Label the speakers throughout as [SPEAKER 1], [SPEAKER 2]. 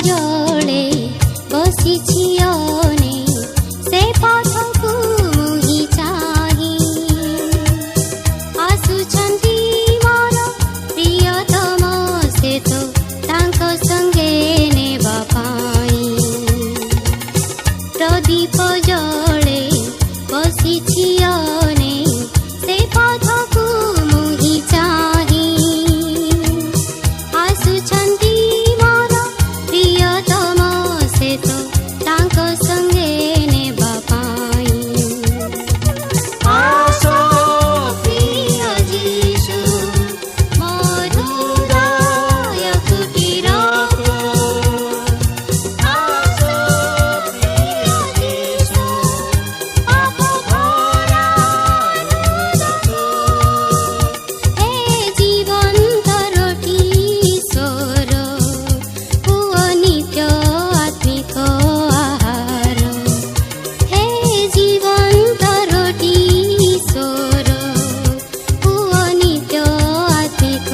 [SPEAKER 1] ଜଳେ ବସିଛି ଅନେ ସେ ପଥକୁ ମୁହିଁ ଚାହିଁ ଆସୁଛନ୍ତି ମୋର ପ୍ରିୟତମ ସେ ତ ତାଙ୍କ ସଙ୍ଗେ ନେବା ପାଇଁ ପ୍ରଦୀପ ଜଳେ ବସିଛି ଅନେ ସେ ପଥକୁ ମୁହିଁ ଚାହିଁ ଆସୁଛନ୍ତି ମୋର ପ୍ରିୟତମ ସେ ତ ତାଙ୍କ ସଙ୍ଗେ ନେବା ପାଇଁ
[SPEAKER 2] ଆସ ପ୍ରିୟ ଯୀଶୁ
[SPEAKER 1] ମୋର ହୃଦୟ କୁଟୀର
[SPEAKER 2] ଆସ ପ୍ରିୟ ଯୀଶୁ
[SPEAKER 1] ପାପ ଭରା ହୃଦୟକୁ ହେ ଜୀବନ୍ତ ରୋଟି ଈଶ୍ୱର ପୁଅ ନିତ୍ୟ ଆତ୍ମିକ ଆହାର ହେ ଜୀବନ୍ତ ରୋଟି ଈଶ୍ୱର ପୁଅ ନିତ୍ୟ ଆତ୍ମିକ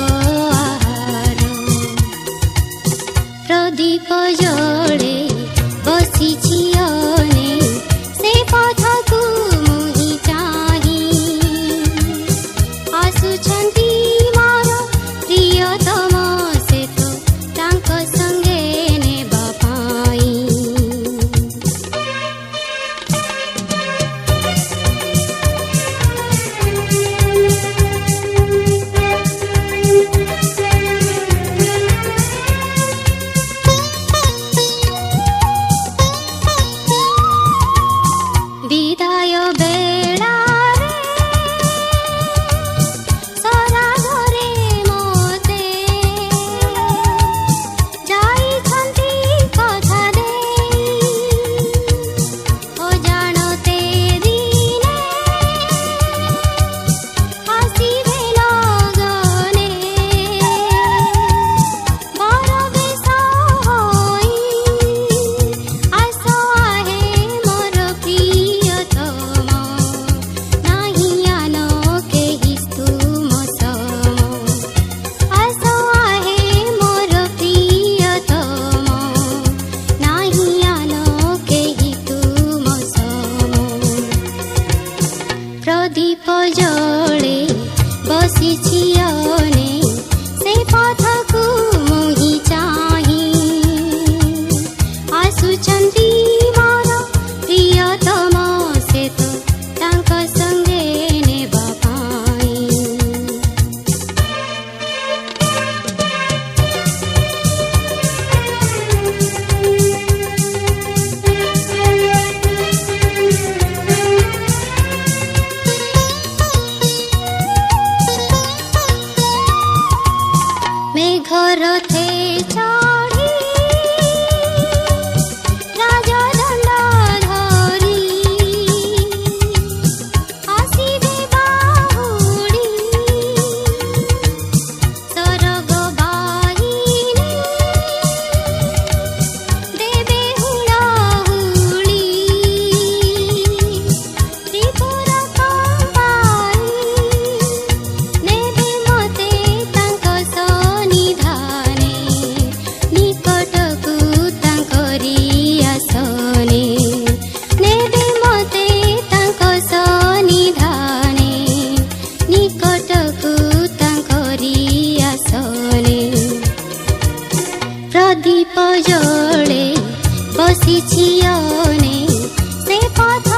[SPEAKER 1] ଆହାର ପ୍ରଦୀପ ଜଳେ ବସିଛି ଅନେ ସେ ପଥକୁ ମୁହିଁ ଚାହିଁ ଆସୁଛନ୍ତି ମୋର ପ୍ରିୟତମ ସେ ତ ତାଙ୍କ ସଙ୍ଗେ ନେବା ପାଇଁ ବିଦାୟ ବେଳାରେ ସରାଗରେ ମୋତେ ଯାଇଛନ୍ତି କଥା ଦେଇ ଅଜାଣତେ ଦିନେ ଆସିବେ ଲଗନେ ବର ବେଶ ହୋଇ ଆସ ଆହେ ମୋର ପ୍ରିୟତମ ନାହିଁ ଆନ କେହି ତୁମ ସମ ଆସ ଆହେ ମୋର ପ୍ରିୟତମ ନାହିଁ ଆନ କେହି ତୁମ ସମ ପ୍ରଦୀପ ଜଳେ ବସିଛି ଅନେ ସେ ପଥକୁ ମୁହିଁ ଚାହିଁ ଆସୁଛନ୍ତି ମୋର ପ୍ରିୟତମ ସେ ତ ତାଙ୍କ ସଙ୍ଗେ ନେବା ପାଇଁ ମେଘର ଥେ ଚଢ଼ି ରାଜଦଣ୍ଡ ଧରି ଆସିବେ ବାହୁଡ଼ି ସରଗ ବାହିନୀ ଦେବେ ହୁଳହୁଳି ତ୍ରିପୁର କମ୍ପାଇ ନେବେ ମୋତେ ତାଙ୍କ ସନ୍ନିଧାନେ ନିକଟକୁ ତାଙ୍କରି ଆସନେ ନେବେ ମୋତେ ତାଙ୍କ ସନ୍ନିଧାନେ ନିକଟକୁ ତାଙ୍କରି ଆସନେ ପ୍ରଦୀପ ଜଳେ ବସିଛି ଅନେ ସେ ପଥ